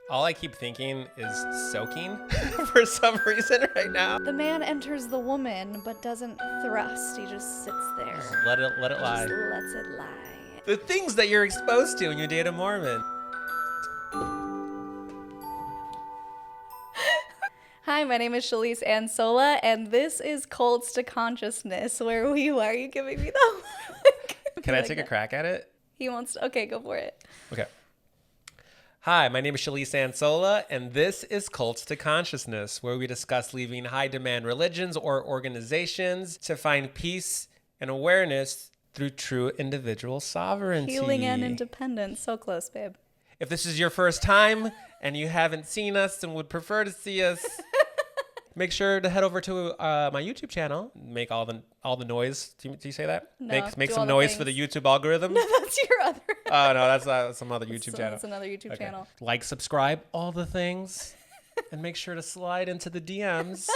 All I keep thinking is soaking for some reason right now. The man enters the woman, but doesn't thrust. He just sits there. Just let it lie. Just lets it lie. The things that you're exposed to when you date a Mormon. Hi, my name is Shelise Ansola, and this is Cults to Consciousness, where why are you giving me the look? Can I take a crack at it? He wants to, okay, go for it. Okay. Hi, my name is Shelise Ansola, and this is Cults to Consciousness, where we discuss leaving high-demand religions or organizations to find peace and awareness through true individual sovereignty. Healing and independence. So close, babe. If this is your first time and you haven't seen us and would prefer to see us, make sure to head over to my YouTube channel. Make all the noise. Do you say that? No, make some noise for the YouTube algorithm. No, that's your other. Oh no, that's some other YouTube channel. That's another YouTube channel. Like, subscribe, all the things, and make sure to slide into the DMs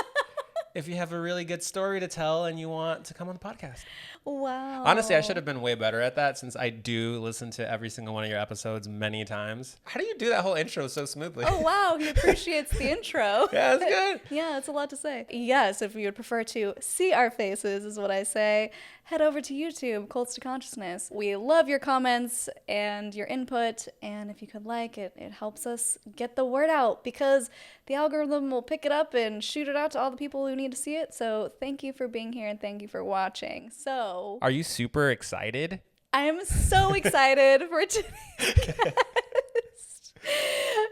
if you have a really good story to tell and you want to come on the podcast. Wow. Honestly, I should have been way better at that since I do listen to every single one of your episodes many times. How do you do that whole intro so smoothly? Oh, wow. He appreciates the intro. Yeah, that's good. Yeah, it's a lot to say. Yes, if you would prefer to see our faces, is what I say, head over to YouTube, Cults to Consciousness. We love your comments and your input, and if you could like it, it helps us get the word out because the algorithm will pick it up and shoot it out to all the people who need to see it. So thank you for being here and thank you for watching. So, Are you super excited? I am so excited for today's guest.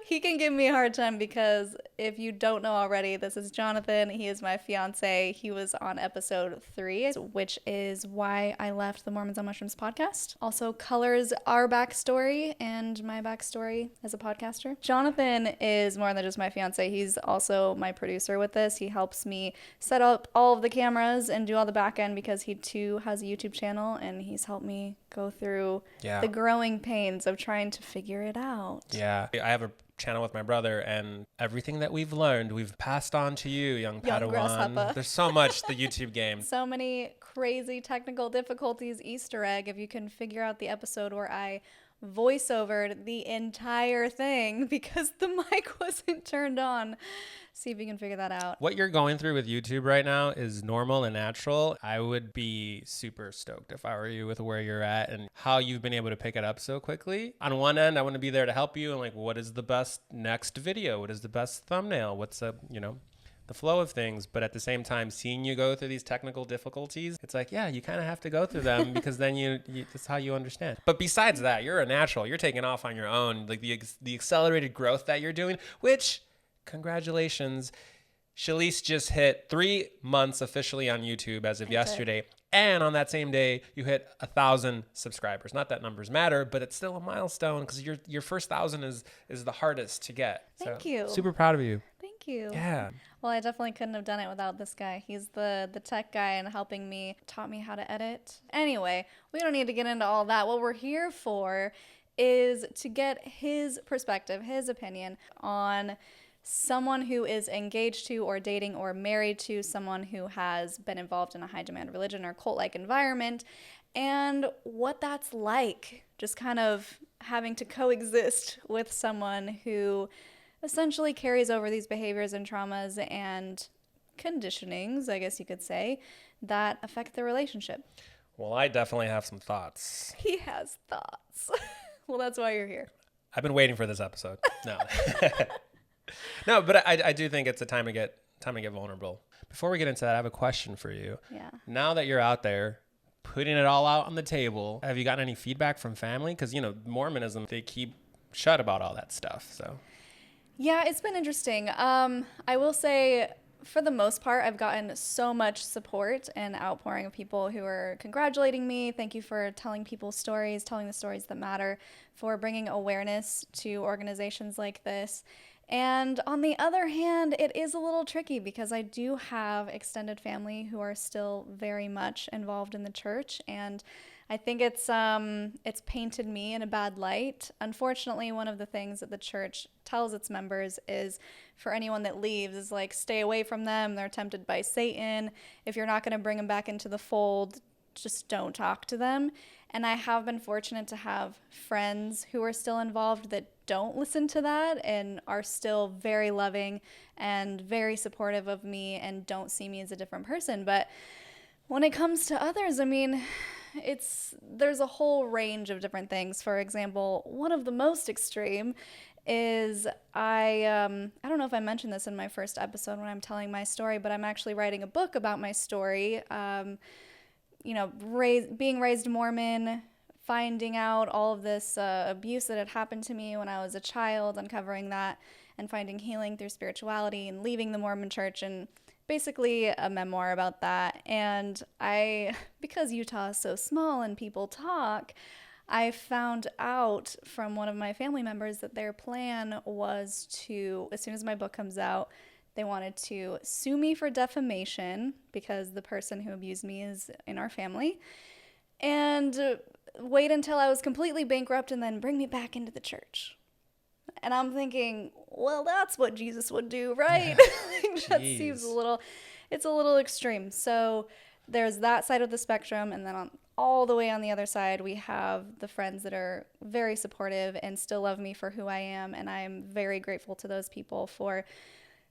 He can give me a hard time because if you don't know already, this is Jonathan. He is my fiance. He was on episode 3, which is why I left the Mormons on Mushrooms podcast. Also colors our backstory and my backstory as a podcaster. Jonathan is more than just my fiance. He's also my producer with this. He helps me set up all of the cameras and do all the back end because he too has a YouTube channel and he's helped me go through the growing pains of trying to figure it out. Yeah. I have a channel with my brother, and everything that we've learned, we've passed on to you, young Padawan. grasshopper. There's so much the YouTube game. So many crazy technical difficulties. Easter egg, if you can figure out the episode where I voiceovered the entire thing because the mic wasn't turned on. See if you can figure that out. What you're going through with YouTube right now is normal and natural. I would be super stoked if I were you with where you're at and how you've been able to pick it up so quickly. On one end, I want to be there to help you and like, what is the best next video? What is the best thumbnail? What's the flow of things? But at the same time, seeing you go through these technical difficulties, it's like, yeah, you kind of have to go through them because then you that's how you understand. But besides that, you're a natural. You're taking off on your own. Like the accelerated growth that you're doing, which congratulations. Shelise just hit 3 months officially on YouTube as of yesterday. And on that same day, you hit 1,000 subscribers. Not that numbers matter, but it's still a milestone because your first 1,000 is the hardest to get. Thank you. Super proud of you. Thank you. Yeah. Well, I definitely couldn't have done it without this guy. He's the tech guy and helping me, taught me how to edit. Anyway, we don't need to get into all that. What we're here for is to get his perspective, his opinion on someone who is engaged to or dating or married to someone who has been involved in a high demand religion or cult-like environment and what that's like, just kind of having to coexist with someone who essentially carries over these behaviors and traumas and conditionings, I guess you could say, that affect the relationship. Well, I definitely have some thoughts. He has thoughts. Well, that's why you're here. I've been waiting for this episode. No. No, but I do think it's a time to get vulnerable. Before we get into that, I have a question for you. Yeah. Now that you're out there putting it all out on the table, have you gotten any feedback from family? Because, Mormonism, they keep shut about all that stuff. So. Yeah, it's been interesting. I will say, for the most part, I've gotten so much support and outpouring of people who are congratulating me. Thank you for telling people's stories, telling the stories that matter, for bringing awareness to organizations like this. And on the other hand, it is a little tricky because I do have extended family who are still very much involved in the church, and I think it's painted me in a bad light. Unfortunately, one of the things that the church tells its members is for anyone that leaves is like, stay away from them. They're tempted by Satan. If you're not going to bring them back into the fold, just don't talk to them. And I have been fortunate to have friends who are still involved that don't listen to that and are still very loving and very supportive of me and don't see me as a different person. But when it comes to others, I mean, there's a whole range of different things. For example, one of the most extreme is I don't know if I mentioned this in my first episode when I'm telling my story, but I'm actually writing a book about my story. Being raised Mormon, finding out all of this abuse that had happened to me when I was a child, uncovering that, and finding healing through spirituality and leaving the Mormon church, and basically a memoir about that. And because Utah is so small and people talk, I found out from one of my family members that their plan was to, as soon as my book comes out, they wanted to sue me for defamation because the person who abused me is in our family, and wait until I was completely bankrupt and then bring me back into the church. And I'm thinking, well, that's what Jesus would do, right? That seems it's a little extreme. So there's that side of the spectrum, and then all the way on the other side, we have the friends that are very supportive and still love me for who I am, and I am very grateful to those people for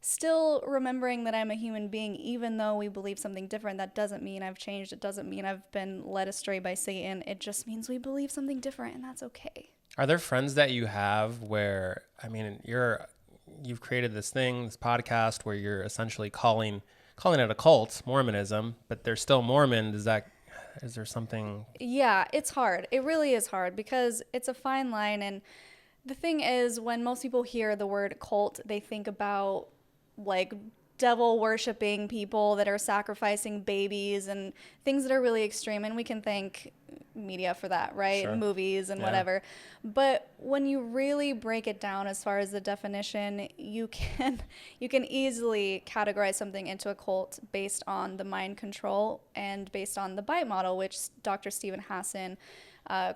still remembering that I'm a human being, even though we believe something different. That doesn't mean I've changed. It doesn't mean I've been led astray by Satan. It just means we believe something different, and that's okay. Are there friends that you have where, I mean, you've created this podcast where you're essentially calling it a cult, Mormonism, but they're still Mormon. Is there something? Yeah, it's hard. It really is hard because it's a fine line. And the thing is, when most people hear the word cult, they think about like devil worshiping people that are sacrificing babies and things that are really extreme. And we can thank media for that, right? Sure. Movies and whatever. But when you really break it down as far as the definition, you can easily categorize something into a cult based on the mind control and based on the bite model, which Dr. Stephen Hassan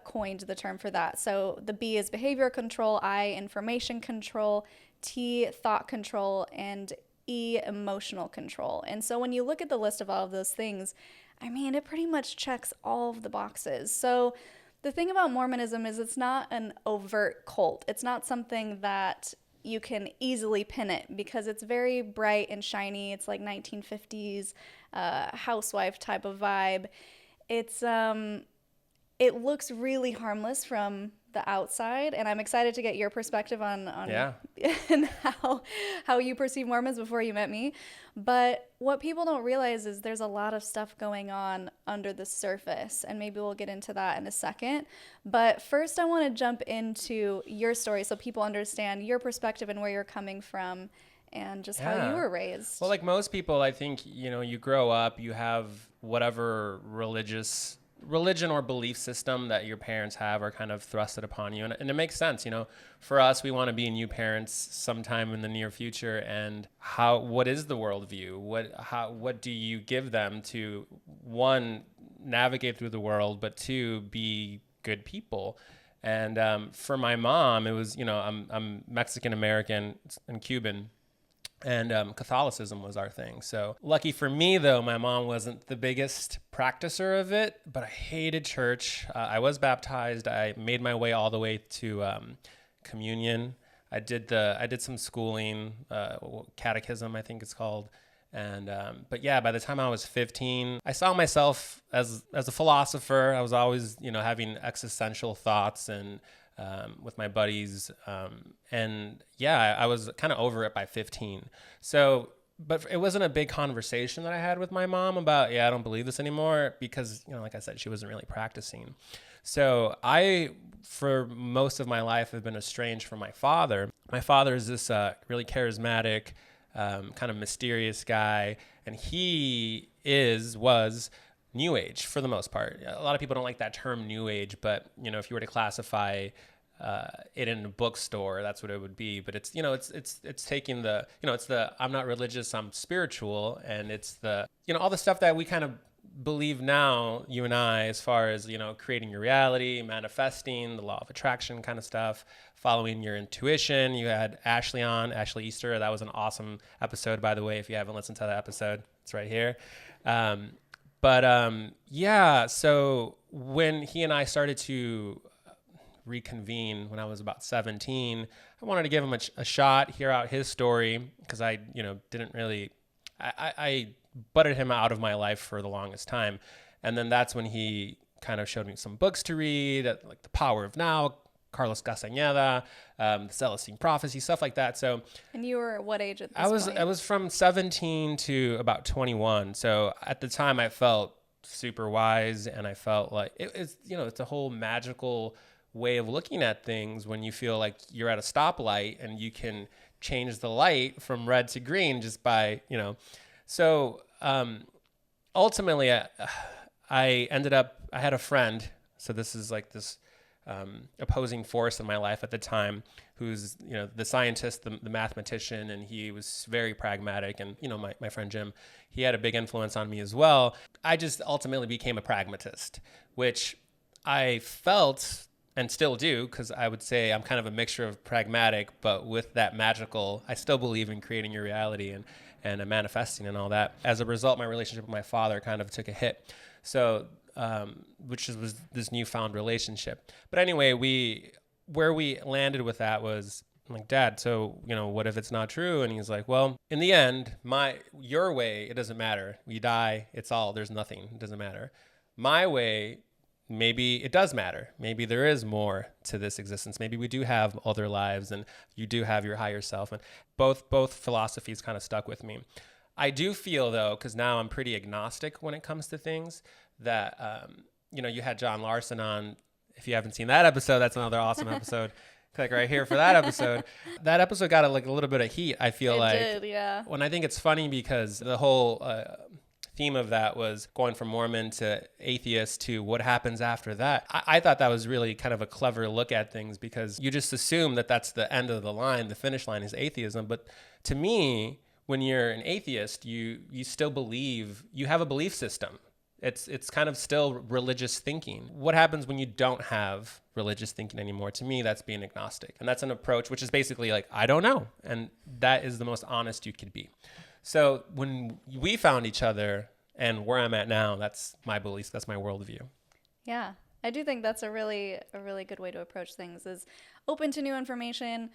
coined the term for that. So the B is behavior control, I information control, T thought control, and E emotional control. And so when you look at the list of all of those things, I mean, it pretty much checks all of the boxes. So the thing about Mormonism is it's not an overt cult. It's not something that you can easily pin it because it's very bright and shiny. It's like 1950s housewife type of vibe. It looks really harmless from the outside, and I'm excited to get your perspective on and how you perceive Mormons before you met me. But what people don't realize is there's a lot of stuff going on under the surface, and maybe we'll get into that in a second. But first, I want to jump into your story so people understand your perspective and where you're coming from and just how you were raised. Well, like most people, I think, you grow up, you have whatever religion or belief system that your parents have are kind of thrusted upon you. And it makes sense, for us, we want to be new parents sometime in the near future. And what is the worldview? What do you give them to, one, navigate through the world, but two, be good people? And for my mom, it was, I'm Mexican American and Cuban. And Catholicism was our thing. So lucky for me, though, my mom wasn't the biggest practicer of it, but I hated church. I was baptized. I made my way all the way to communion. I did some schooling, catechism, I think it's called. And but yeah, by the time I was 15, I saw myself as a philosopher. I was always, having existential thoughts and with my buddies. And yeah, I was kind of over it by 15. So, but it wasn't a big conversation that I had with my mom about, I don't believe this anymore because, like I said, she wasn't really practicing. So for most of my life, have been estranged from my father. My father is this really charismatic, kind of mysterious guy. And he was New Age for the most part. A lot of people don't like that term New Age, but if you were to classify it in a bookstore, that's what it would be. But it's it's taking the it's the I'm not religious, I'm spiritual, and it's the all the stuff that we kind of believe now, you and I, as far as creating your reality, manifesting, the law of attraction kind of stuff, following your intuition. You had Ashley Easter. That was an awesome episode, by the way. If you haven't listened to that episode, it's right here. But yeah, so when he and I started to reconvene when I was about 17, I wanted to give him a shot, hear out his story, because I, didn't really, I butted him out of my life for the longest time. And then that's when he kind of showed me some books to read, like The Power of Now, Carlos Castañeda, The Celestine Prophecy, stuff like that. So, and you were what age at this point? I was from 17 to about 21. So at the time I felt super wise, and I felt like it's a whole magical way of looking at things when you feel like you're at a stoplight and you can change the light from red to green just by, So ultimately I ended up, I had a friend. So this is like this opposing force in my life at the time, who's, the scientist, the mathematician, and he was very pragmatic. And, my friend Jim, he had a big influence on me as well. I just ultimately became a pragmatist, which I felt and still do, because I would say I'm kind of a mixture of pragmatic, but with that magical, I still believe in creating your reality and manifesting and all that. As a result, my relationship with my father kind of took a hit. So, which was this newfound relationship. But anyway, where we landed with that was, I'm like, Dad, so, what if it's not true? And he's like, well, in the end, your way, it doesn't matter. You die, there's nothing, it doesn't matter. My way, maybe it does matter. Maybe there is more to this existence. Maybe we do have other lives, and you do have your higher self. And both philosophies kind of stuck with me. I do feel, though, because now I'm pretty agnostic when it comes to things, that, you had John Larson on. If you haven't seen that episode, that's another awesome episode. Click right here for that episode. That episode got a little bit of heat, I feel It did, yeah. When I think it's funny because the whole theme of that was going from Mormon to atheist to what happens after that. I thought that was really kind of a clever look at things, because you just assume that that's the end of the line, the finish line is atheism. But to me, when you're an atheist, you still believe, you have a belief system. It's kind of still religious thinking. What happens when you don't have religious thinking anymore? To me, that's being agnostic. And that's an approach which is basically like, I don't know. And that is the most honest you could be. So when we found each other and where I'm at now, that's my beliefs, that's my worldview. Yeah, I do think that's a really good way to approach things, is open to new information.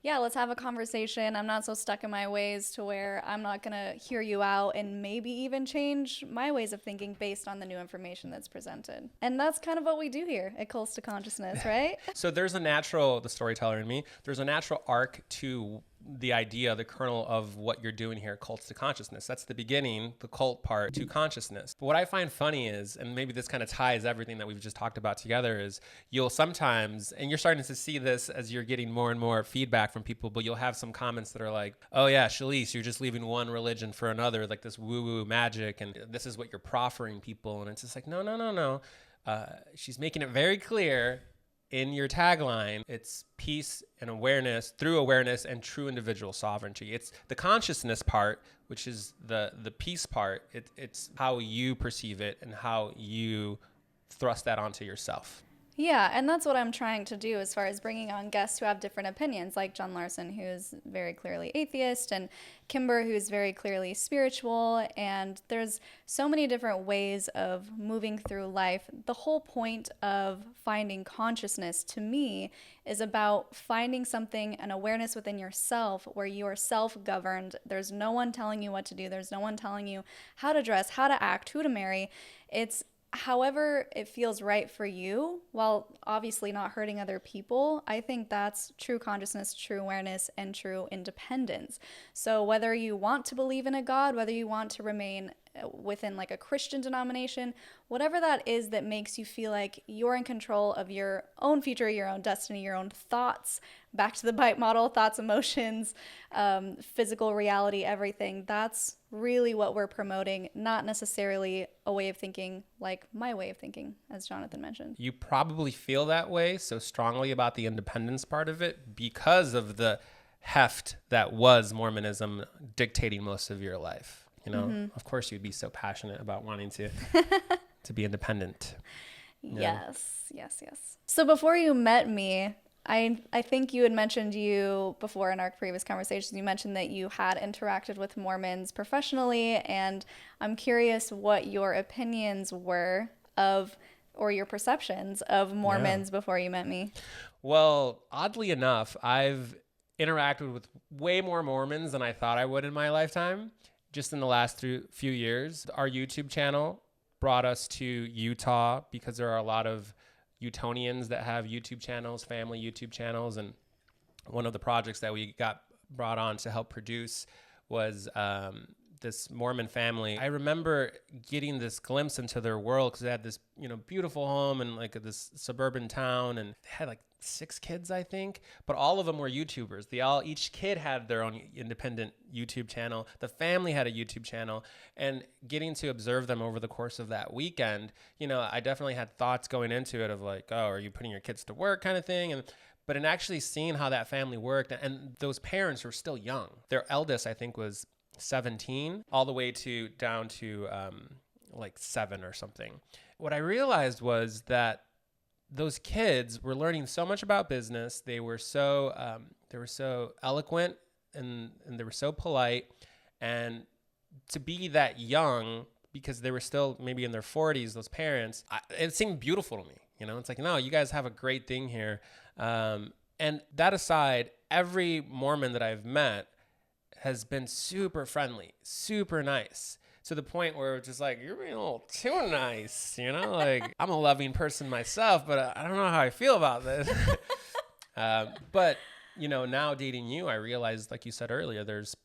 Yeah, let's have a conversation. I'm not so stuck in my ways to where I'm not going to hear you out and maybe even change my ways of thinking based on the new information that's presented. And that's kind of what we do here at Cults to Consciousness, right? So there's the storyteller in me, there's a natural arc to the idea, the kernel of what you're doing here, Cults to Consciousness. That's the beginning, the cult part to consciousness. But what I find funny is, and maybe this kind of ties everything that we've just talked about together, is you'll sometimes, and you're starting to see this as you're getting more and more feedback from people, but you'll have some comments that are like, oh yeah, Shelise, you're just leaving one religion for another, like this woo-woo magic, and this is what you're proffering people. And it's just like, no. She's making it very clear in your tagline, it's peace and awareness, through awareness and true individual sovereignty. It's the consciousness part, which is the peace part. It's how you perceive it and how you thrust that onto yourself. Yeah, and that's what I'm trying to do as far as bringing on guests who have different opinions, like John Larson, who's very clearly atheist, and Kimber, who's very clearly spiritual. And there's so many different ways of moving through life. The whole point of finding consciousness, to me, is about finding something, an awareness within yourself where you are self-governed. There's no one telling you what to do. There's no one telling you how to dress, how to act, who to marry. It's however it feels right for you, while obviously not hurting other people. I think that's true consciousness, true awareness, and true independence. So whether you want to believe in a God, whether you want to remain within like a Christian denomination, whatever that is that makes you feel like you're in control of your own future, your own destiny, your own thoughts, back to the BITE model, thoughts, emotions, physical reality, everything. That's really what we're promoting, not necessarily a way of thinking like my way of thinking, as Jonathan mentioned. You probably feel that way so strongly about the independence part of it because of the heft that was Mormonism dictating most of your life. Of course you'd be so passionate about wanting to be independent. Yes. So before you met me, I think you had mentioned you before in our previous conversations, you mentioned that you had interacted with Mormons professionally, and I'm curious what your opinions were of, or your perceptions of Mormons before you met me. Well, oddly enough, I've interacted with way more Mormons than I thought I would in my lifetime. Just in the last few years, our YouTube channel brought us to Utah because there are a lot of Utonians that have YouTube channels, family YouTube channels. And one of the projects that we got brought on to help produce was this Mormon family. I remember getting this glimpse into their world because they had this, beautiful home in like this suburban town, and they had like 6 kids, I think, but all of them were YouTubers. Each kid had their own independent YouTube channel. The family had a YouTube channel, and getting to observe them over the course of that weekend, I definitely had thoughts going into it of like, oh, are you putting your kids to work kind of thing? But in actually seeing how that family worked, and those parents were still young. Their eldest, I think, was 17 all the way to down to like 7 or something. What I realized was that those kids were learning so much about business. They were so eloquent, and they were so polite, and to be that young, because they were still maybe in their 40s, those parents, it seemed beautiful to me. It's like, no, you guys have a great thing here. And that aside, every Mormon that I've met has been super friendly, super nice, to the point where it's just like, you're being a little too nice, like, I'm a loving person myself, but I don't know how I feel about this. But, now dating you, I realized, like you said earlier, there's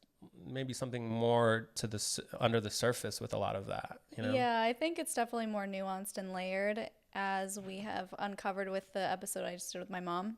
maybe something more to this under the surface with a lot of that, Yeah, I think it's definitely more nuanced and layered, as we have uncovered with the episode I just did with my mom,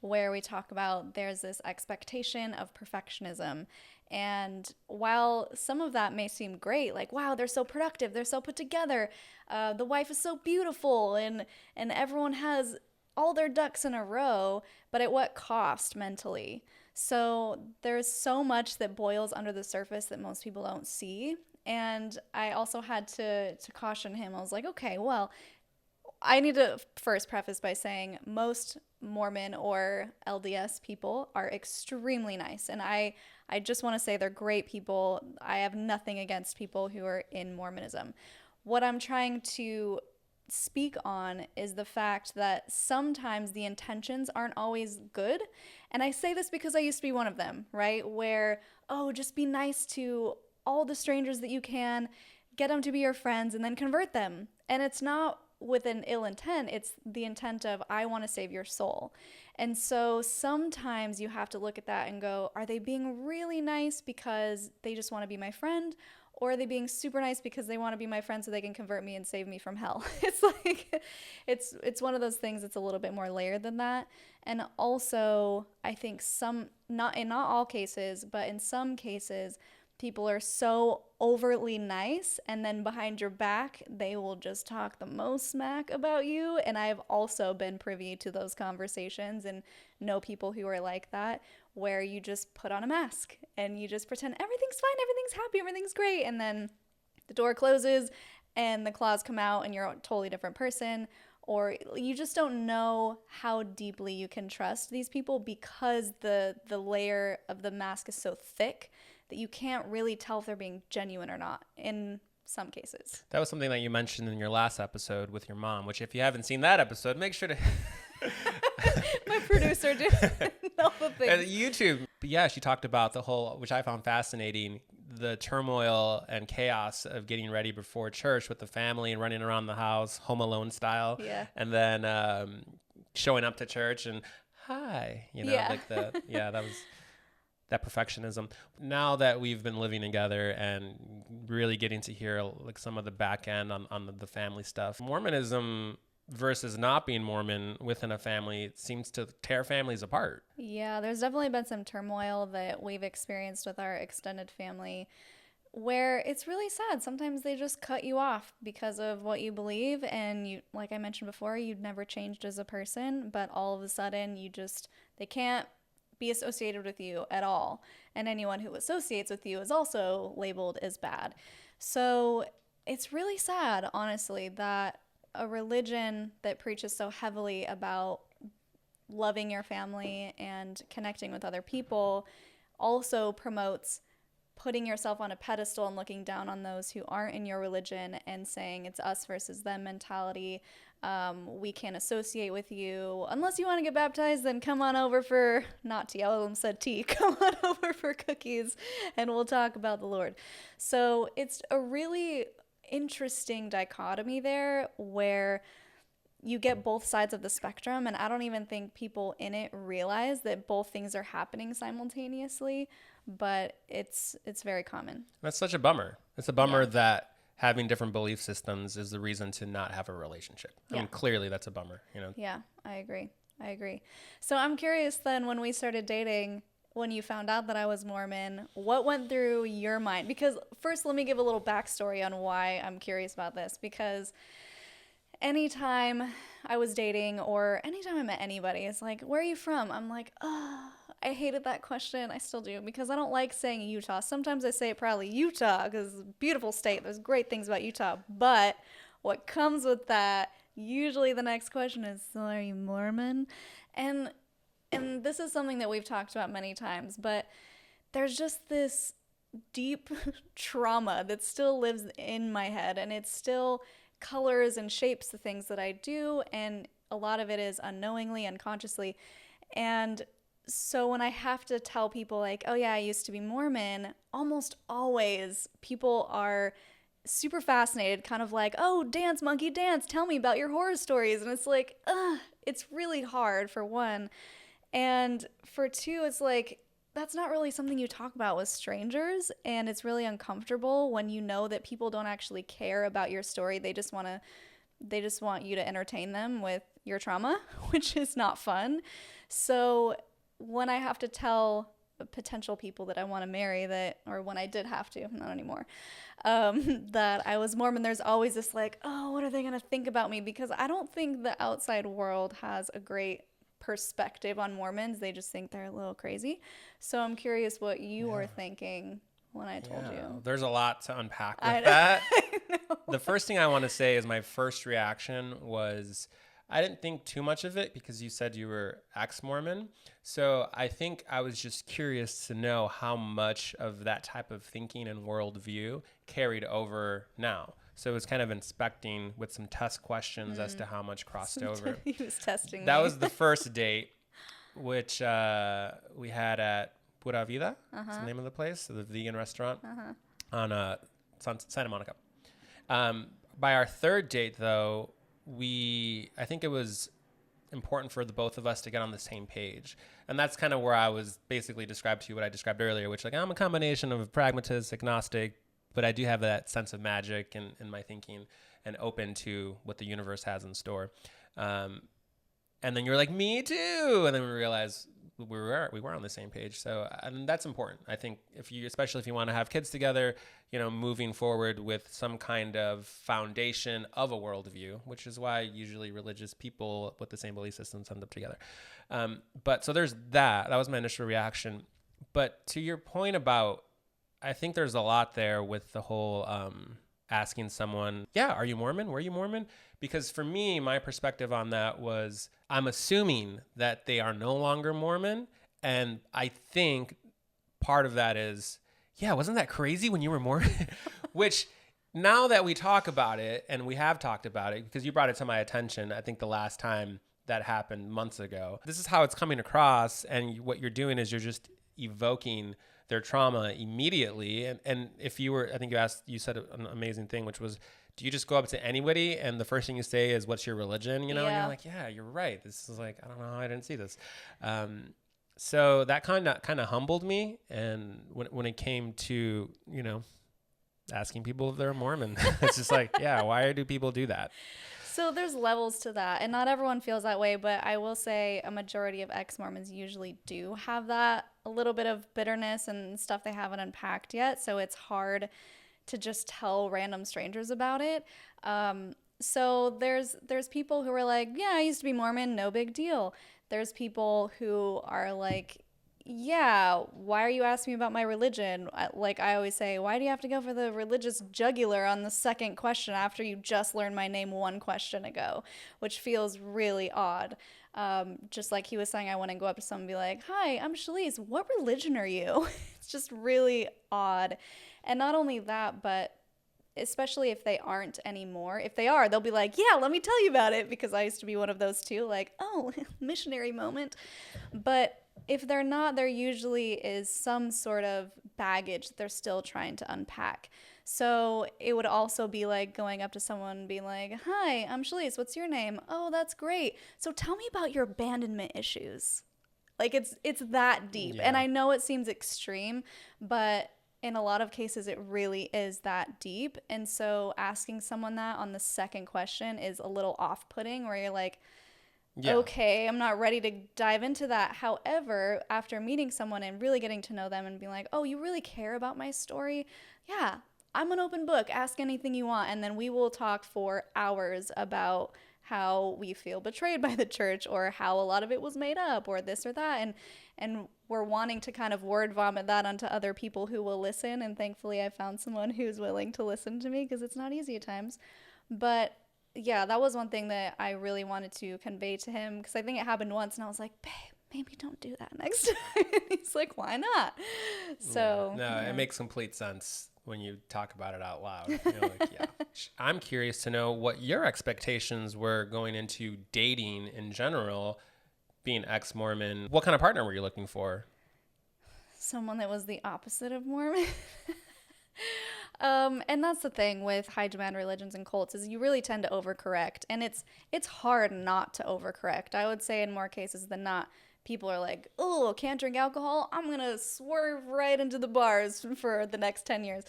where we talk about there's this expectation of perfectionism. And while some of that may seem great, like, wow, they're so productive, they're so put together, the wife is so beautiful, and everyone has all their ducks in a row, but at what cost mentally? So there's so much that boils under the surface that most people don't see. And I also had to caution him. I was like, okay, well, I need to first preface by saying most Mormon or LDS people are extremely nice. And I just want to say they're great people. I have nothing against people who are in Mormonism. What I'm trying to speak on is the fact that sometimes the intentions aren't always good. And I say this because I used to be one of them, right? Where, oh, just be nice to all the strangers that you can, get them to be your friends, and then convert them. And it's not with an ill intent. It's the intent of, I want to save your soul. And so sometimes you have to look at that and go, are they being really nice because they just want to be my friend? Or are they being super nice because they want to be my friend so they can convert me and save me from hell? It's like, it's one of those things that's a little bit more layered than that. And also, I think not all cases, but in some cases, people are so overtly nice, and then behind your back, they will just talk the most smack about you. And I've also been privy to those conversations and know people who are like that, where you just put on a mask and you just pretend everything's fine, everything's happy, everything's great. And then the door closes and the claws come out and you're a totally different person. Or you just don't know how deeply you can trust these people because the layer of the mask is so thick that you can't really tell if they're being genuine or not in some cases. That was something that you mentioned in your last episode with your mom, which if you haven't seen that episode, make sure to... My producer did all the things. YouTube. But yeah, she talked about the whole, which I found fascinating, the turmoil and chaos of getting ready before church with the family and running around the house, Home Alone style. Yeah. And then showing up to church and, hi, Yeah. that was... that perfectionism. Now that we've been living together and really getting to hear like some of the back end on the family stuff, Mormonism versus not being Mormon within a family seems to tear families apart. Yeah, there's definitely been some turmoil that we've experienced with our extended family where it's really sad. Sometimes they just cut you off because of what you believe, and you, like I mentioned before, you've never changed as a person, but all of a sudden they can't be associated with you at all. And anyone who associates with you is also labeled as bad. So it's really sad, honestly, that a religion that preaches so heavily about loving your family and connecting with other people also promotes putting yourself on a pedestal and looking down on those who aren't in your religion and saying it's us versus them mentality. We can't associate with you. Unless you want to get baptized, then come on over for, not tea, I almost said tea. Come on over for cookies and we'll talk about the Lord. So it's a really interesting dichotomy there where you get both sides of the spectrum, and I don't even think people in it realize that both things are happening simultaneously, but it's very common. That's such a bummer. It's a bummer that having different belief systems is the reason to not have a relationship. I mean, clearly that's a bummer, you know? Yeah, I agree. So I'm curious then, when we started dating, when you found out that I was Mormon, what went through your mind? Because first, let me give a little backstory on why I'm curious about this, because anytime I was dating or anytime I met anybody, it's like, where are you from? I'm like, oh, I hated that question. I still do, because I don't like saying Utah. Sometimes I say it proudly, Utah, because it's a beautiful state. There's great things about Utah. But what comes with that, usually the next question is, so are you Mormon? And this is something that we've talked about many times, but there's just this deep trauma that still lives in my head, and it still colors and shapes the things that I do, and a lot of it is unknowingly, unconsciously. And so when I have to tell people like, oh yeah, I used to be Mormon, almost always people are super fascinated, kind of like, oh, dance, monkey, dance, tell me about your horror stories. And it's like, it's really hard, for one. And for two, it's like, that's not really something you talk about with strangers, and it's really uncomfortable when you know that people don't actually care about your story. They just want you to entertain them with your trauma, which is not fun. So when I have to tell potential people that I want to marry, or when I did have to, not anymore, that I was Mormon, there's always this like, oh, what are they going to think about me? Because I don't think the outside world has a great perspective on Mormons. They just think they're a little crazy. So I'm curious what you were thinking when I told you. There's a lot to unpack with that. I know. The first thing I want to say is my first reaction was, I didn't think too much of it because you said you were ex-Mormon. So I think I was just curious to know how much of that type of thinking and worldview carried over now. So it was kind of inspecting with some test questions as to how much crossed over. He was testing That me. was the first date, which we had at Pura Vida. That's the name of the place, the vegan restaurant on Santa Monica. By our third date, though, I think it was important for the both of us to get on the same page. And that's kind of where I was basically described to you what I described earlier, which like I'm a combination of pragmatist, agnostic, but I do have that sense of magic in my thinking and open to what the universe has in store. And then you're like, me too. And then we realized we were on the same page. So and that's important. I think especially if you want to have kids together, moving forward with some kind of foundation of a worldview, which is why usually religious people with the same belief systems end up together. But so there's that. That was my initial reaction. But to your point about, I think there's a lot there with the whole asking someone, are you Mormon? Were you Mormon? Because for me, my perspective on that was, I'm assuming that they are no longer Mormon. And I think part of that is, wasn't that crazy when you were Mormon? Which now that we talk about it, and we have talked about it, because you brought it to my attention, I think the last time that happened months ago, this is how it's coming across. And what you're doing is you're just evoking their trauma immediately. And if you were, I think you said an amazing thing, which was, do you just go up to anybody and the first thing you say is, what's your religion? And you're like, yeah, you're right. This is like, I don't know how I didn't see this. So that kind of humbled me. And when it came to, asking people if they're Mormon, it's just like, why do people do that? So there's levels to that, and not everyone feels that way, but I will say a majority of ex-Mormons usually do have that, a little bit of bitterness and stuff they haven't unpacked yet, so it's hard to just tell random strangers about it. So there's people who are like, I used to be Mormon, no big deal. There's people who are like, why are you asking me about my religion? Like I always say, why do you have to go for the religious jugular on the second question after you just learned my name one question ago? Which feels really odd. Just like he was saying, I wouldn't go up to someone and be like, hi, I'm Shelise. What religion are you? It's just really odd. And not only that, but especially if they aren't anymore. If they are, they'll be like, yeah, let me tell you about it, because I used to be one of those too, like, oh, missionary moment. But if they're not, there usually is some sort of baggage that they're still trying to unpack. So it would also be like going up to someone and being like, hi, I'm Shelise, what's your name? Oh, that's great. So tell me about your abandonment issues. Like it's that deep. Yeah. And I know it seems extreme, but in a lot of cases, it really is that deep. And so asking someone that on the second question is a little off-putting, where you're like, Yeah. okay, I'm not ready to dive into that. However, after meeting someone and really getting to know them and being like, oh, you really care about my story? Yeah, I'm an open book. Ask anything you want. And then we will talk for hours about how we feel betrayed by the church, or how a lot of it was made up, or this or that. And we're wanting to kind of word vomit that onto other people who will listen. And thankfully, I found someone who's willing to listen to me, because it's not easy at times. But yeah, that was one thing that I really wanted to convey to him, because I think it happened once and I was like, babe, maybe don't do that next time. And he's like, why not? So No, it makes complete sense when you talk about it out loud. You're like, yeah. I'm curious to know what your expectations were going into dating in general, being ex-Mormon. What kind of partner were you looking for? Someone that was the opposite of Mormon. And that's the thing with high demand religions and cults, is you really tend to overcorrect, and it's hard not to overcorrect. I would say in more cases than not, people are like, oh, can't drink alcohol, I'm gonna swerve right into the bars for the next 10 years.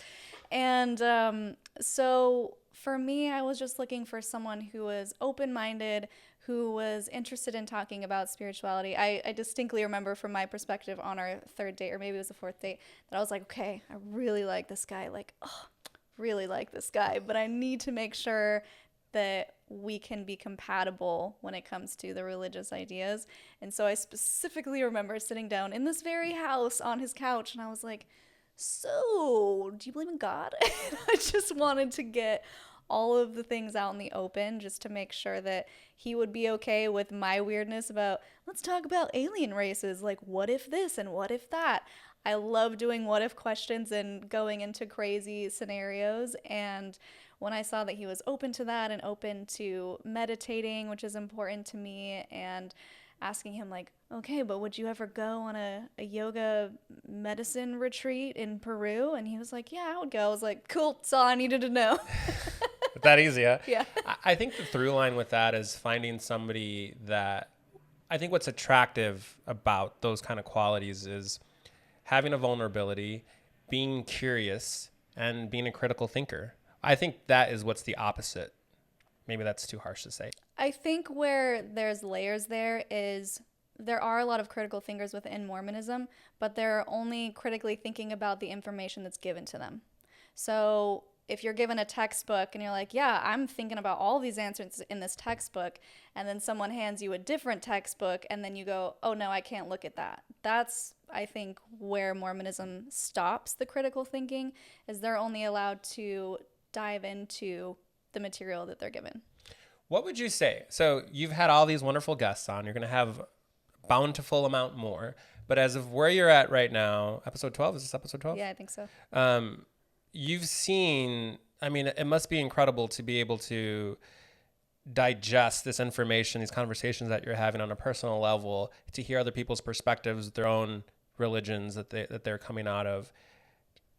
And so for me, I was just looking for someone who was open-minded, who was interested in talking about spirituality. I distinctly remember from my perspective on our third date, or maybe it was the fourth date, that I was like, okay, I really like this guy. Like, oh, really like this guy. But I need to make sure that we can be compatible when it comes to the religious ideas. And so I specifically remember sitting down in this very house on his couch, and I was like, so, do you believe in God? And I just wanted to get all of the things out in the open, just to make sure that he would be okay with my weirdness about, let's talk about alien races, like what if this and what if that. I love doing what if questions and going into crazy scenarios. And when I saw that he was open to that and open to meditating, which is important to me, and asking him like, okay, but would you ever go on a yoga medicine retreat in Peru? And he was like, yeah, I would go. I was like, cool, that's all I needed to know. That easy, huh? Yeah. I think the through line with that is finding somebody that, I think what's attractive about those kind of qualities is having a vulnerability, being curious, and being a critical thinker. I think that is what's the opposite. Maybe that's too harsh to say. I think where there's layers there is, there are a lot of critical thinkers within Mormonism, but they're only critically thinking about the information that's given to them. So if you're given a textbook and you're like, yeah, I'm thinking about all these answers in this textbook, and then someone hands you a different textbook, and then you go, oh no, I can't look at that. That's, I think, where Mormonism stops the critical thinking, is they're only allowed to dive into the material that they're given. What would you say? So you've had all these wonderful guests on. You're going to have a bountiful amount more. But as of where you're at right now, episode 12, is this episode 12? Yeah, I think so. You've seen, I mean, it must be incredible to be able to digest this information, these conversations that you're having on a personal level, to hear other people's perspectives, their own religions that they're coming out of.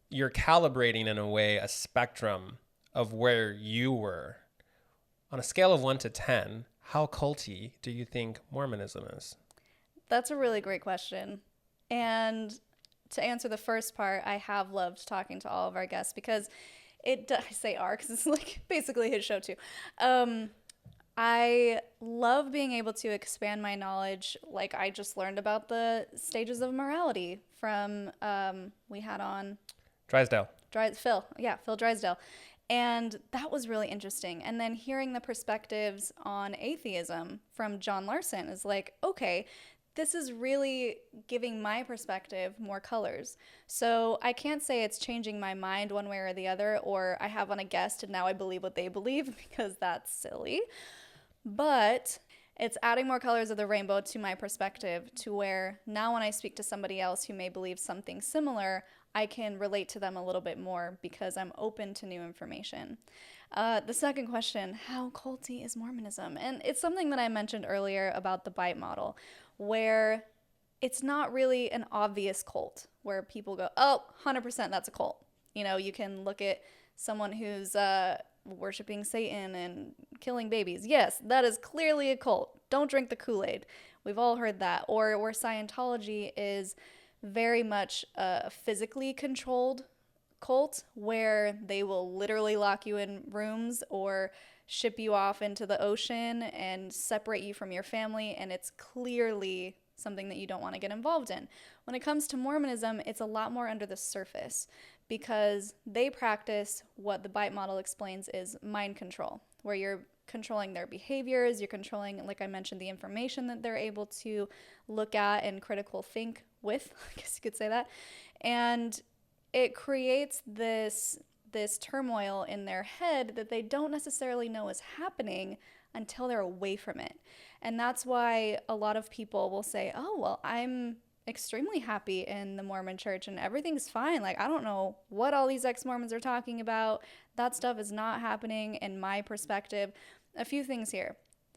You're calibrating, in a way, a spectrum of where you were. On a scale of 1 to 10, how culty do you think Mormonism is? That's a really great question. And to answer the first part, I have loved talking to all of our guests, because I say our, because it's like basically his show too. I love being able to expand my knowledge. Like, I just learned about the stages of morality from, we had on Drysdale. Phil Drysdale. And that was really interesting. And then hearing the perspectives on atheism from John Larson is like, okay, this is really giving my perspective more colors. So I can't say it's changing my mind one way or the other, or I have on a guest and now I believe what they believe, because that's silly. But It's adding more colors of the rainbow to my perspective, to where now when I speak to somebody else who may believe something similar, I can relate to them a little bit more because I'm open to new information. The second question, how culty is Mormonism? And it's something that I mentioned earlier about the bite model, where it's not really an obvious cult where people go, oh, 100% that's a cult. You know, you can look at someone who's worshiping Satan and killing babies. Yes, that is clearly a cult. Don't drink the Kool-Aid. We've all heard that. Or where Scientology is very much a physically controlled cult where they will literally lock you in rooms or ship you off into the ocean and separate you from your family, and it's clearly something that you don't want to get involved in. When it comes to Mormonism, it's a lot more under the surface because they practice what the bite model explains is mind control, where you're controlling their behaviors, you're controlling, like I mentioned, the information that they're able to look at and critical think with, I guess you could say that. And it creates this turmoil in their head that they don't necessarily know is happening until they're away from it. And that's why a lot of people will say, oh, well, I'm extremely happy in the Mormon church and everything's fine. Like, I don't know what all these ex-Mormons are talking about. That stuff is not happening in my perspective. A few things here.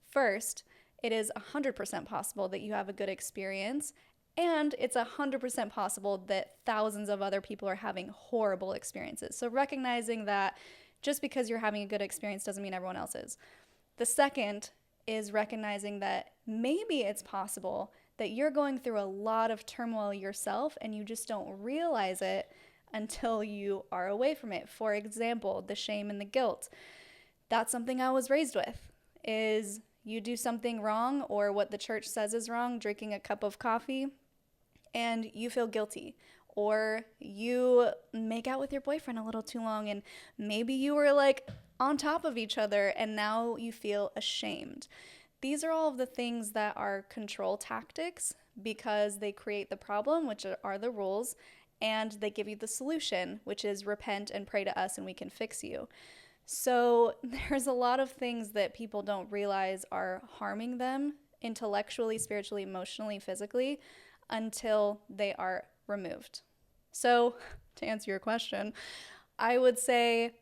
First, it is 100% possible that you have a good experience, and it's 100% possible that thousands of other people are having horrible experiences. So recognizing that just because you're having a good experience doesn't mean everyone else is. The second is recognizing that maybe it's possible that you're going through a lot of turmoil yourself and you just don't realize it until you are away from it. For example, the shame and the guilt. That's something I was raised with, is you do something wrong or what the church says is wrong, drinking a cup of coffee, and you feel guilty. Or you make out with your boyfriend a little too long and maybe you were like on top of each other and now you feel ashamed. These are all of the things that are control tactics because they create the problem, which are the rules, and they give you the solution, which is repent and pray to us and we can fix you. So there's a lot of things that people don't realize are harming them intellectually, spiritually, emotionally, physically until they are removed. So to answer your question, I would say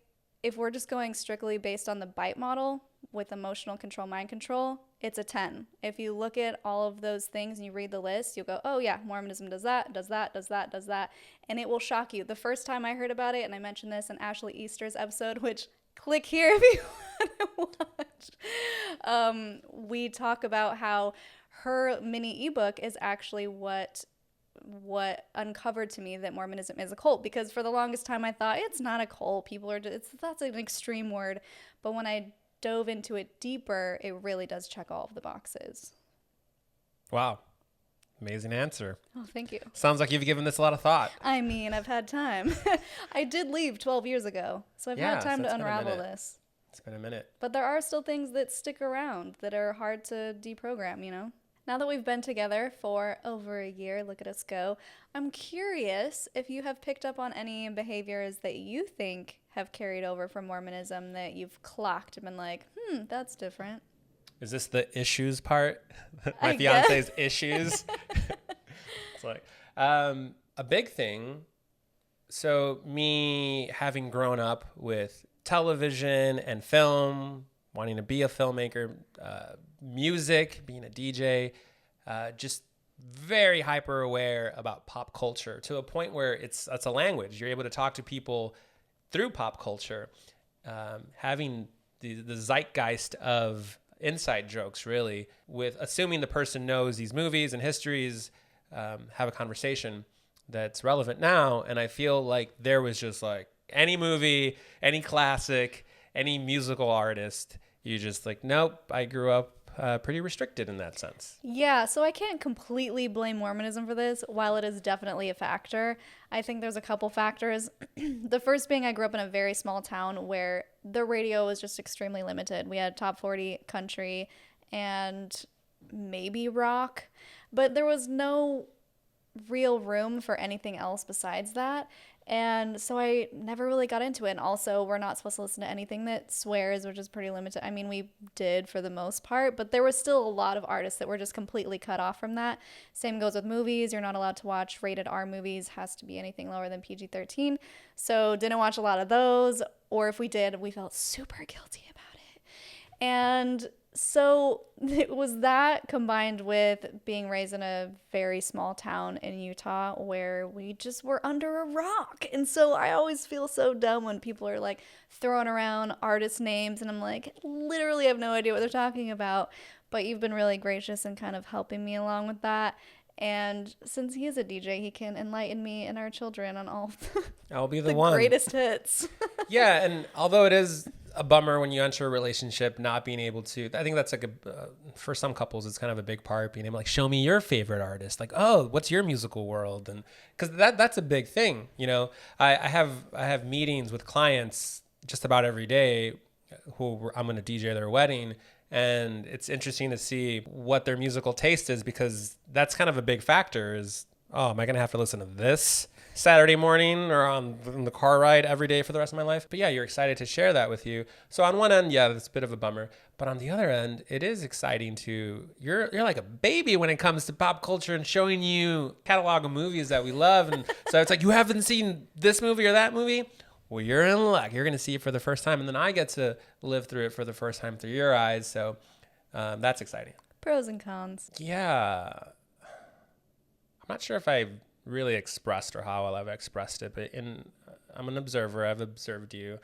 if we're just going strictly based on the bite model with emotional control, mind control, it's a 10. If you look at all of those things and you read the list, you'll go, oh yeah, Mormonism does that, does that, does that, does that. And it will shock you. The first time I heard about it, and I mentioned this in Ashley Easter's episode, which click here if you want to watch. We talk about how her mini ebook is actually what uncovered to me that Mormonism is a cult, because for the longest time I thought it's not a cult. That's an extreme word. But when I dove into it deeper, it really does check all of the boxes. Wow. Amazing answer. Oh, thank you. Sounds like you've given this a lot of thought. I mean, I've had time. I did leave 12 years ago, so I've had time to unravel this. It's been a minute. But there are still things that stick around that are hard to deprogram, you know? Now that we've been together for over a year, look at us go, I'm curious if you have picked up on any behaviors that you think have carried over from Mormonism that you've clocked and been like, that's different. Is this the issues part? My fiance's issues? It's like, a big thing. So me having grown up with television and film, wanting to be a filmmaker, music, being a DJ, just very hyper aware about pop culture to a point where it's a language. You're able to talk to people through pop culture, having the zeitgeist of inside jokes, really, with assuming the person knows these movies and histories, have a conversation that's relevant now. And I feel like there was just like any movie, any classic, any musical artist, you just like, nope, I grew up pretty restricted in that sense. Yeah, so I can't completely blame Mormonism for this, while it is definitely a factor. I think there's a couple factors. The first being I grew up in a very small town where the radio was just extremely limited. We had top 40 country and maybe rock, but there was no real room for anything else besides that. And so I never really got into it. And also, we're not supposed to listen to anything that swears, which is pretty limited. I mean, we did for the most part, but there was still a lot of artists that were just completely cut off from that. Same goes with movies. You're not allowed to watch rated R movies, has to be anything lower than PG-13. So didn't watch a lot of those. Or if we did, we felt super guilty about it. And so it was that combined with being raised in a very small town in Utah where we just were under a rock. And so I always feel so dumb when people are like throwing around artist names and I'm like, literally have no idea what they're talking about. But you've been really gracious and kind of helping me along with that. And since he is a DJ, he can enlighten me and our children on all I'll be the one. greatest hits. Yeah, and although it is a bummer when you enter a relationship not being able to, I think that's like for some couples it's kind of a big part, being able to like show me your favorite artist, like, oh, what's your musical world? And because that's a big thing, you know. I have meetings with clients just about every day who I'm going to DJ their wedding, and it's interesting to see what their musical taste is, because that's kind of a big factor is, oh, am I going to have to listen to this Saturday morning or on the car ride every day for the rest of my life? But yeah, you're excited to share that with you. So on one end, yeah, that's a bit of a bummer. But on the other end, it is exciting to, you're like a baby when it comes to pop culture and showing you catalog of movies that we love. And so it's like, you haven't seen this movie or that movie? Well, you're in luck. You're going to see it for the first time. And then I get to live through it for the first time through your eyes. So that's exciting. Pros and cons. Yeah. I'm not sure if I really expressed or how well I've expressed it, but I'm an observer. I've observed you.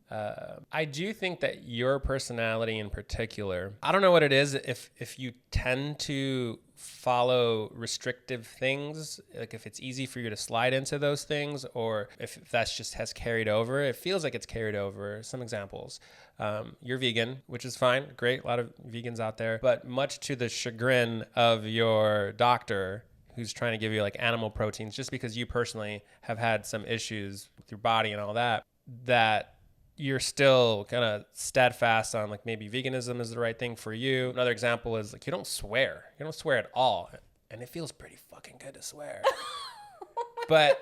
I do think that your personality in particular, I don't know what it is, if you tend to follow restrictive things, like if it's easy for you to slide into those things, or if that's just has carried over. It feels like it's carried over. Some examples. You're vegan, which is fine. Great. A lot of vegans out there, but much to the chagrin of your doctor, who's trying to give you like animal proteins, just because you personally have had some issues with your body and all that, that you're still kind of steadfast on like maybe veganism is the right thing for you. Another example is like you don't swear at all. And it feels pretty fucking good to swear. But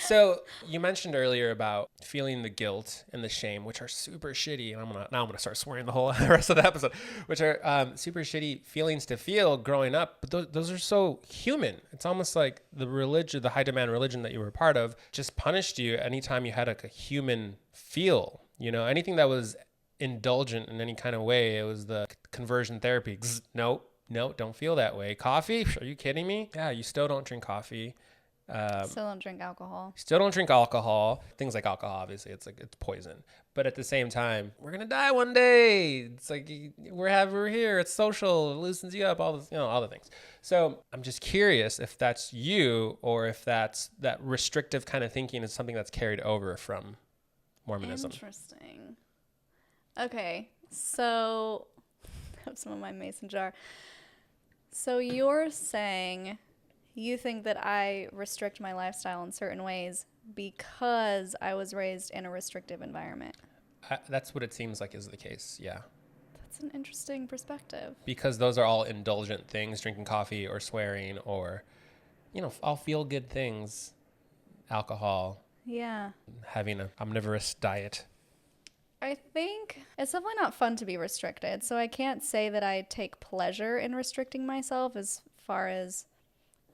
so you mentioned earlier about feeling the guilt and the shame, which are super shitty. And I'm gonna start swearing the whole rest of the episode, which are super shitty feelings to feel growing up. But those are so human. It's almost like the religion, the high demand religion that you were a part of, just punished you anytime you had like a human feel. You know, anything that was indulgent in any kind of way, it was the conversion therapy. No, don't feel that way. Coffee? Are you kidding me? Yeah, you still don't drink coffee. Still don't drink alcohol. Still don't drink alcohol. Things like alcohol, obviously, it's poison. But at the same time, we're gonna die one day. It's like we're here. It's social. It loosens you up. All the things. So I'm just curious if that's you, or if that's that restrictive kind of thinking is something that's carried over from Mormonism. Interesting. Okay, so I have some of my mason jar. So you're saying you think that I restrict my lifestyle in certain ways because I was raised in a restrictive environment. That's what it seems like is the case, yeah. That's an interesting perspective. Because those are all indulgent things, drinking coffee or swearing or, all feel-good things, alcohol. Yeah. Having an omnivorous diet. I think it's definitely not fun to be restricted, so I can't say that I take pleasure in restricting myself as far as,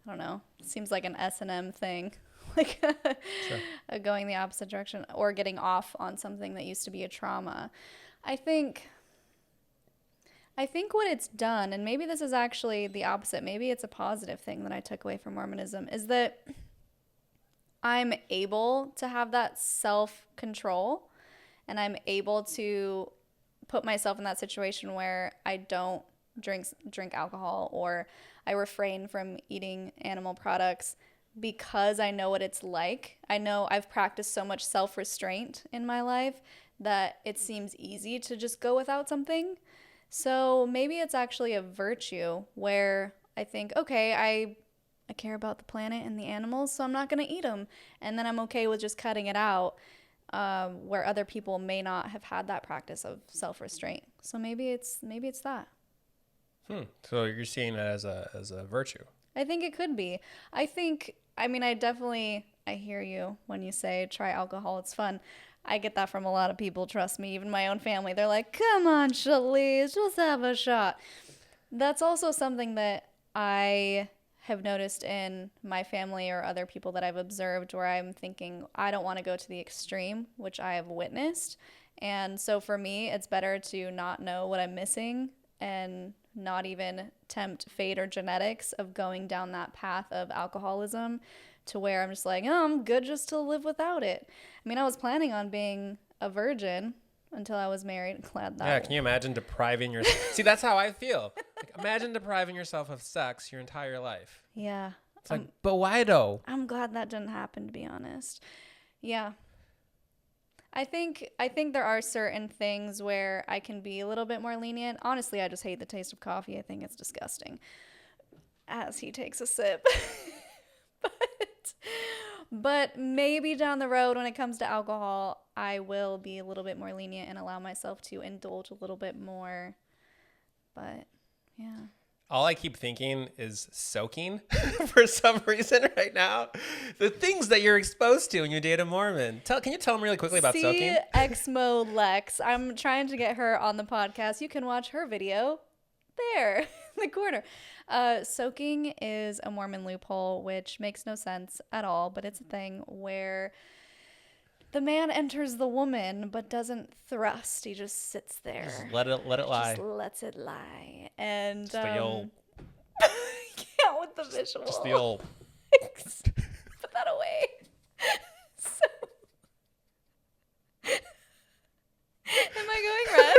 I don't know, it seems like an S&M thing, like sure. Going the opposite direction or getting off on something that used to be a trauma. I think what it's done, and maybe this is actually the opposite, maybe it's a positive thing that I took away from Mormonism, is that I'm able to have that self-control, and I'm able to put myself in that situation where I don't drink alcohol, or I refrain from eating animal products because I know what it's like. I know I've practiced so much self-restraint in my life that it seems easy to just go without something. So maybe it's actually a virtue where I think, okay, I care about the planet and the animals, so I'm not going to eat them. And then I'm okay with just cutting it out, where other people may not have had that practice of self-restraint. So maybe it's that. So you're seeing it as a virtue. I think it could be. I hear you when you say try alcohol, it's fun. I get that from a lot of people, trust me, even my own family. They're like, come on, Shelise, just have a shot. That's also something that I have noticed in my family or other people that I've observed where I'm thinking, I don't want to go to the extreme, which I have witnessed. And so for me, it's better to not know what I'm missing and not even tempt fate or genetics of going down that path of alcoholism to where I'm just like, oh, I'm good just to live without it. I mean, I was planning on being a virgin until I was married. Glad that. Yeah, can you imagine depriving yourself? See, that's how I feel. Like, imagine depriving yourself of sex your entire life. Yeah. It's like, but why though? I'm glad that didn't happen, to be honest. Yeah. I think there are certain things where I can be a little bit more lenient. Honestly, I just hate the taste of coffee. I think it's disgusting. As he takes a sip. But maybe down the road when it comes to alcohol, I will be a little bit more lenient and allow myself to indulge a little bit more. But yeah. All I keep thinking is soaking for some reason right now. The things that you're exposed to when you date a Mormon. Can you tell them really quickly about soaking? Exmo Lex. I'm trying to get her on the podcast. You can watch her video there in the corner. Soaking is a Mormon loophole, which makes no sense at all, but it's a thing where the man enters the woman but doesn't thrust. He just sits there. Just let it lie. Just lets it lie. And just the old. Yeah, with the visual. Just the old. Put that away. So, am I going red?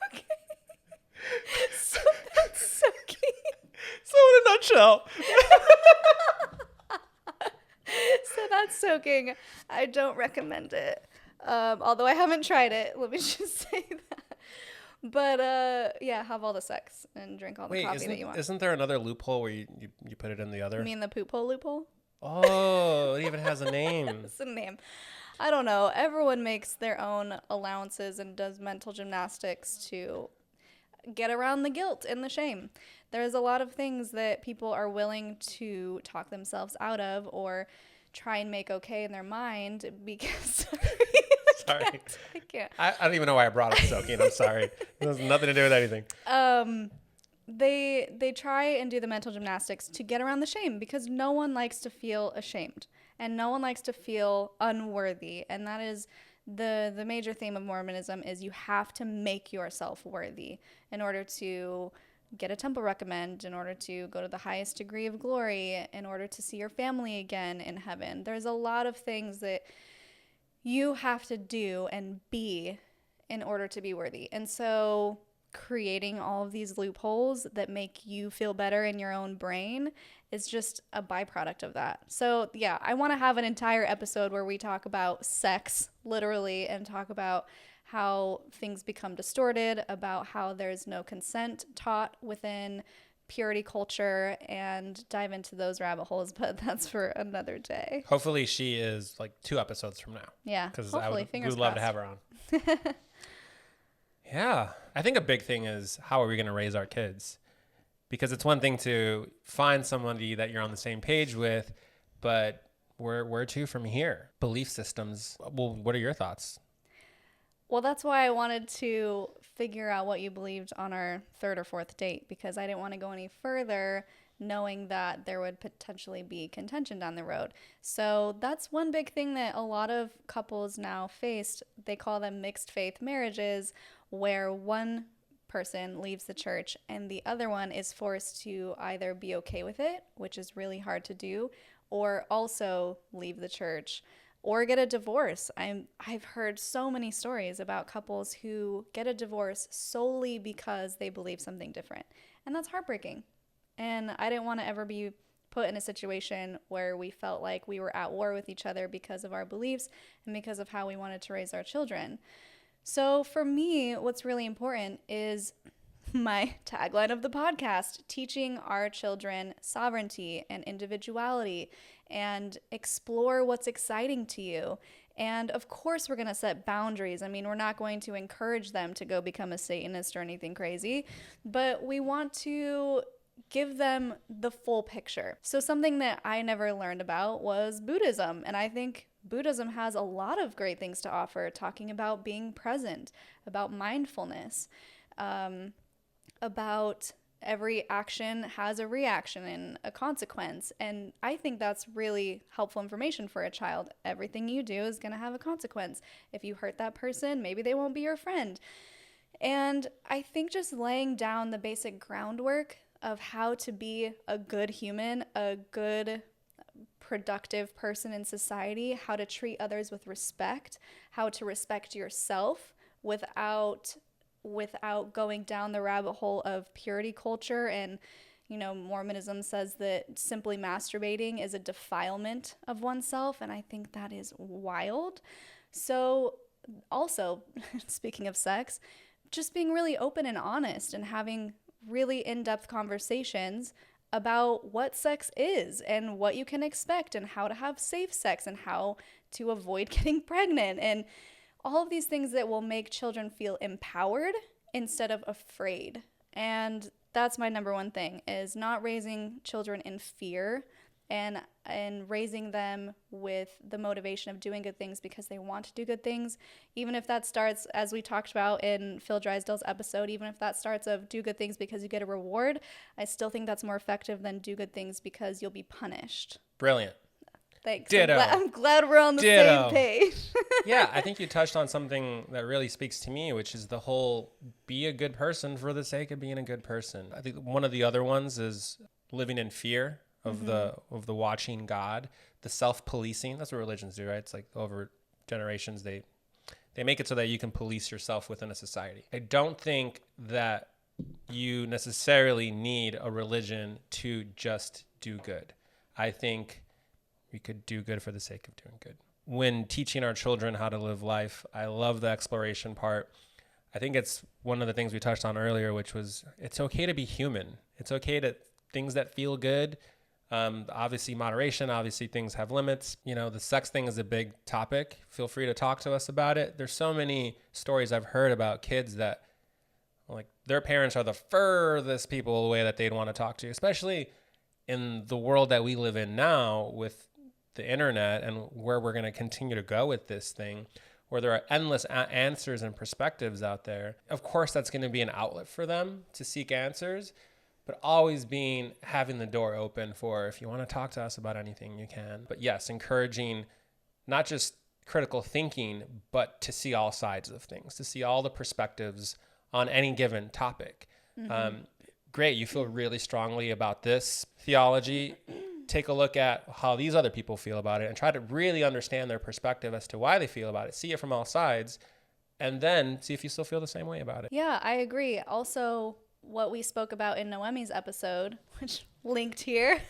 Okay. So that's soaking. So in a nutshell. So that's soaking. I don't recommend it. Although I haven't tried it. Let me just say that. But yeah, have all the sex and drink all the coffee that you want. Isn't there another loophole where you put it in the other? You mean the poop hole loophole? Oh, it even has a name. It's a name. I don't know. Everyone makes their own allowances and does mental gymnastics to get around the guilt and the shame. There's a lot of things that people are willing to talk themselves out of or try and make okay in their mind because sorry. I can't. I don't even know why I brought up soaking. I'm sorry. It has nothing to do with anything. They try and do the mental gymnastics to get around the shame because no one likes to feel ashamed and no one likes to feel unworthy. And that is the major theme of Mormonism is you have to make yourself worthy in order to get a temple recommend, in order to go to the highest degree of glory, in order to see your family again in heaven. There's a lot of things that you have to do and be in order to be worthy. And so creating all of these loopholes that make you feel better in your own brain is just a byproduct of that. So yeah, I want to have an entire episode where we talk about sex, literally, and talk about how things become distorted, about how there's no consent taught within purity culture, and dive into those rabbit holes, but that's for another day. Hopefully she is like 2 episodes from now. Yeah, because hopefully, we would love to have her on. Yeah, I think a big thing is how are we going to raise our kids? Because it's one thing to find somebody that you're on the same page with, but where to from here? Belief systems. Well, what are your thoughts? Well, that's why I wanted to figure out what you believed on our 3rd or 4th date, because I didn't want to go any further knowing that there would potentially be contention down the road. So that's one big thing that a lot of couples now face. They call them mixed faith marriages, where one person leaves the church and the other one is forced to either be okay with it, which is really hard to do, or also leave the church or get a divorce. I've heard so many stories about couples who get a divorce solely because they believe something different. And that's heartbreaking. And I didn't want to ever be put in a situation where we felt like we were at war with each other because of our beliefs and because of how we wanted to raise our children. So for me, what's really important is my tagline of the podcast, teaching our children sovereignty and individuality and explore what's exciting to you. And of course, we're going to set boundaries. I mean, we're not going to encourage them to go become a Satanist or anything crazy, but we want to give them the full picture. So something that I never learned about was Buddhism. And I think Buddhism has a lot of great things to offer, talking about being present, about mindfulness, about every action has a reaction and a consequence. And I think that's really helpful information for a child. Everything you do is going to have a consequence. If you hurt that person, maybe they won't be your friend. And I think just laying down the basic groundwork of how to be a good human, a good productive person in society, how to treat others with respect, how to respect yourself without going down the rabbit hole of purity culture. And, you know, Mormonism says that simply masturbating is a defilement of oneself. And I think that is wild. So also, speaking of sex, just being really open and honest and having really in-depth conversations about what sex is and what you can expect and how to have safe sex and how to avoid getting pregnant and all of these things that will make children feel empowered instead of afraid. And that's my number one thing, is not raising children in fear and raising them with the motivation of doing good things because they want to do good things. Even if that starts, as we talked about in Phil Drysdale's episode, even if that starts of do good things because you get a reward, I still think that's more effective than do good things because you'll be punished. Brilliant. Thanks. Ditto. I'm glad we're on the Ditto. same page. Yeah, I think you touched on something that really speaks to me, which is the whole be a good person for the sake of being a good person. I think one of the other ones is living in fear of the watching God, the self-policing. That's what religions do, right? It's like over generations they make it so that you can police yourself within a society. I don't think that you necessarily need a religion to just do good. I think we could do good for the sake of doing good. When teaching our children how to live life, I love the exploration part. I think it's one of the things we touched on earlier, which was it's okay to be human. It's okay to things that feel good. Obviously moderation, obviously things have limits. You know, the sex thing is a big topic. Feel free to talk to us about it. There's so many stories I've heard about kids that like their parents are the furthest people away that they'd want to talk to, especially in the world that we live in now with the internet and where we're going to continue to go with this thing, where there are endless answers and perspectives out there. Of course, that's going to be an outlet for them to seek answers, but always having the door open for if you want to talk to us about anything, you can. But yes, encouraging not just critical thinking, but to see all sides of things, to see all the perspectives on any given topic. Great, you feel really strongly about this theology. Take a look at how these other people feel about it and try to really understand their perspective as to why they feel about it. See it from all sides and then see if you still feel the same way about it. Yeah, I agree. Also, what we spoke about in Noemi's episode, which linked here,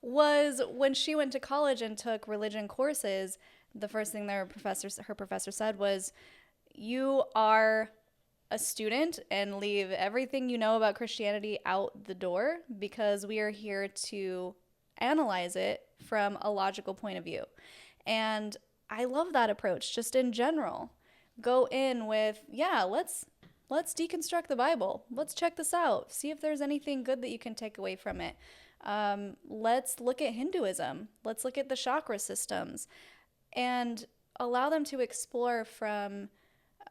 was when she went to college and took religion courses, the first thing her professor said was, you are a student and leave everything you know about Christianity out the door because we are here to analyze it from a logical point of view. And I love that approach just in general. Go in with, yeah, let's deconstruct the Bible. Let's check this out. See if there's anything good that you can take away from it. Let's look at Hinduism. Let's look at the chakra systems and allow them to explore from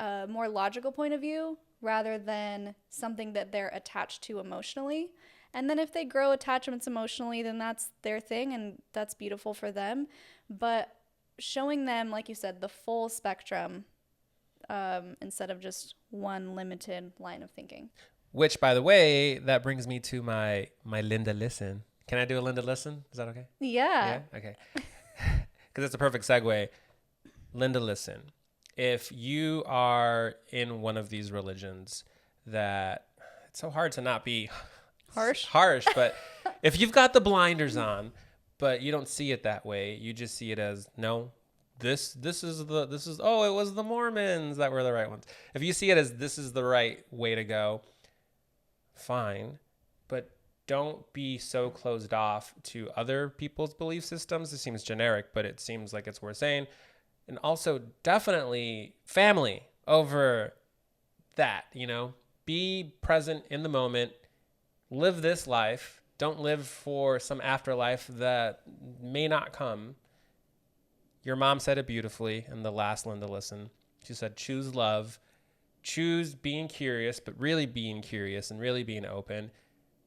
a more logical point of view rather than something that they're attached to emotionally. And then if they grow attachments emotionally, then that's their thing and that's beautiful for them. But showing them, like you said, the full spectrum instead of just one limited line of thinking. Which, by the way, that brings me to my Linda Listen. Can I do a Linda Listen? Is that okay? Yeah. Yeah? Okay. Because it's a perfect segue. Linda Listen. If you are in one of these religions that it's so hard to not be harsh, but if you've got the blinders on, but you don't see it that way, you just see it as, no, this is it was the Mormons that were the right ones. If you see it as this is the right way to go, fine. But don't be so closed off to other people's belief systems. It seems generic, but it seems like it's worth saying. And also definitely family over that, you know, be present in the moment, live this life. Don't live for some afterlife that may not come. Your mom said it beautifully in the last Linda Listen. She said, choose love, choose being curious, but really being curious and really being open.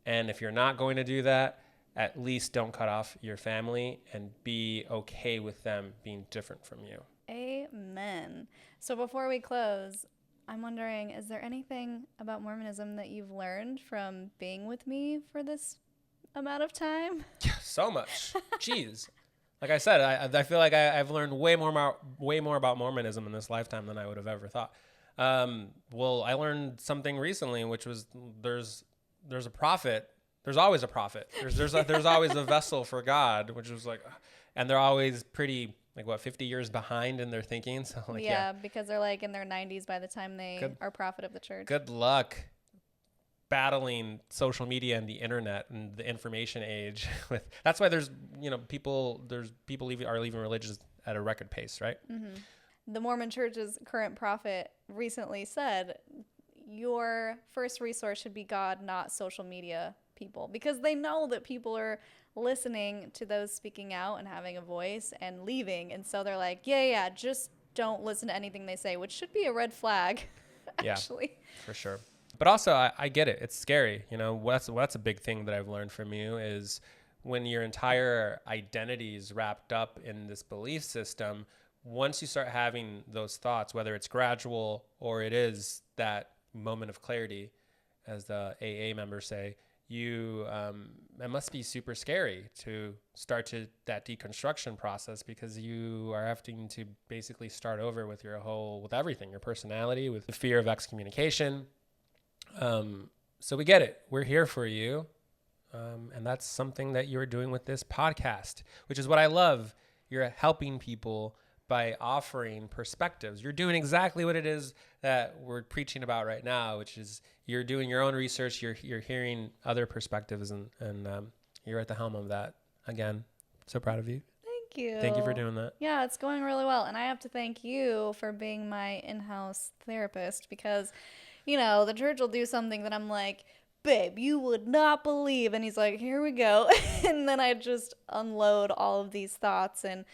And if you're not going to do that, at least don't cut off your family and be okay with them being different from you. Amen. So before we close, I'm wondering, is there anything about Mormonism that you've learned from being with me for this amount of time? So much. Jeez. Like I said, I feel like I've learned way more about Mormonism in this lifetime than I would have ever thought. Well, I learned something recently, which was there's a prophet. There's always a prophet. There's always a vessel for God, which was like, and they're always pretty, like, what, 50 years behind in their thinking. So like, yeah, because they're like in their 90s by the time they are prophet of the church. Good luck battling social media and the internet and the information age. That's why there's people are leaving religions at a record pace, right? Mm-hmm. The Mormon Church's current prophet recently said, your first resource should be God, not social media people, because they know that people are listening to those speaking out and having a voice and leaving. And so they're like, yeah, just don't listen to anything they say, which should be a red flag, actually. Yeah, for sure. But also, I get it. It's scary. You know, that's a big thing that I've learned from you is when your entire identity is wrapped up in this belief system, once you start having those thoughts, whether it's gradual or it is that moment of clarity, as the AA members say, it must be super scary to start that deconstruction process, because you are having to basically start over with with everything, your personality, with the fear of excommunication. So we get it. We're here for you. And that's something that you're doing with this podcast, which is what I love. You're helping people by offering perspectives. You're doing exactly what it is that we're preaching about right now, which is you're doing your own research. You're hearing other perspectives, and you're at the helm of that. Again, so proud of you. Thank you. Thank you for doing that. Yeah, it's going really well. And I have to thank you for being my in-house therapist, because, the church will do something that I'm like, babe, you would not believe. And he's like, here we go. And then I just unload all of these thoughts, and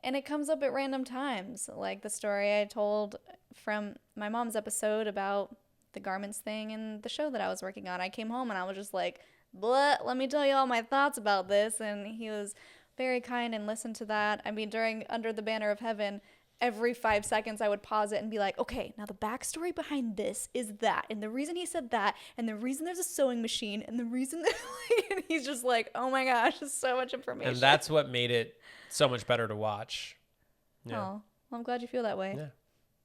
it comes up at random times. Like the story I told from my mom's episode about the garments thing and the show that I was working on. I came home and I was just like, blah, let me tell you all my thoughts about this. And he was very kind and listened to that. I mean, during Under the Banner of Heaven, every 5 seconds I would pause it and be like, okay, now the backstory behind this is that, and the reason he said that, and the reason there's a sewing machine, and the reason that and he's just like, oh my gosh, there's so much information. And that's what made it so much better to watch. Yeah. Oh, well, I'm glad you feel that way. Yeah.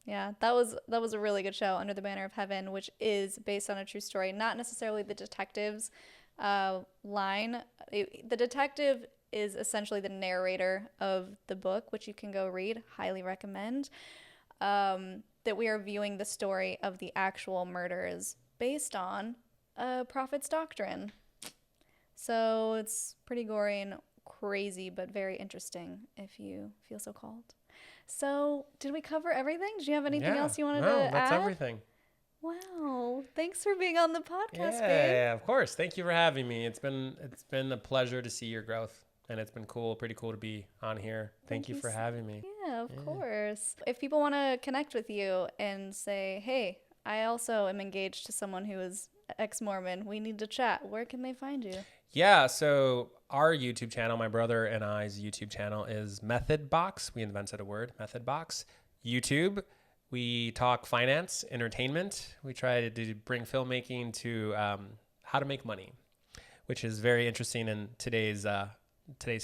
Yeah, that was a really good show, Under the Banner of Heaven, which is based on a true story, not necessarily the detective's line. The detective is essentially the narrator of the book, which you can go read. Highly recommend. That we are viewing the story of the actual murders based on a prophet's doctrine. So it's pretty gory and crazy, but very interesting if you feel so called. So did we cover everything? Did you have anything else you wanted to add? That's everything. Wow. Thanks for being on the podcast, babe. Yeah, of course. Thank you for having me. It's been a pleasure to see your growth. And it's been pretty cool to be on here. Thank you for having me. Yeah, of course. If people want to connect with you and say, hey, I also am engaged to someone who is ex-Mormon, we need to chat, where can they find you? Yeah, so our YouTube channel, my brother and I's YouTube channel, is Method Box. We invented a word, Method Box. YouTube, we talk finance, entertainment. We try to bring filmmaking to how to make money, which is very interesting in today's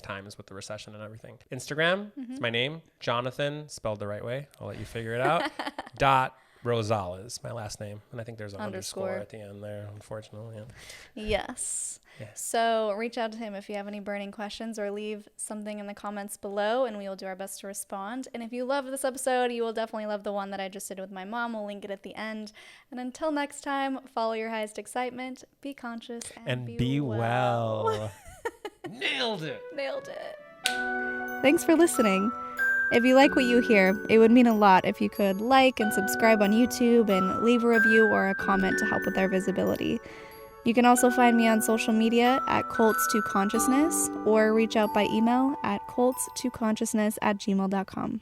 times with the recession and everything. Instagram, it's my name, Jonathan, spelled the right way. I'll let you figure it out. Rosales, my last name. And I think there's an underscore Underscore. at the end there, unfortunately. Yeah. Yes. Yes. So reach out to him if you have any burning questions, or leave something in the comments below and we will do our best to respond. And if you love this episode, you will definitely love the one that I just did with my mom. We'll link it at the end. And until next time, follow your highest excitement, be conscious, and be well. Nailed it. Nailed it. Thanks for listening. If you like what you hear, it would mean a lot if you could like and subscribe on YouTube and leave a review or a comment to help with our visibility. You can also find me on social media at Cults2Consciousness, or reach out by email at cults2consciousness@gmail.com.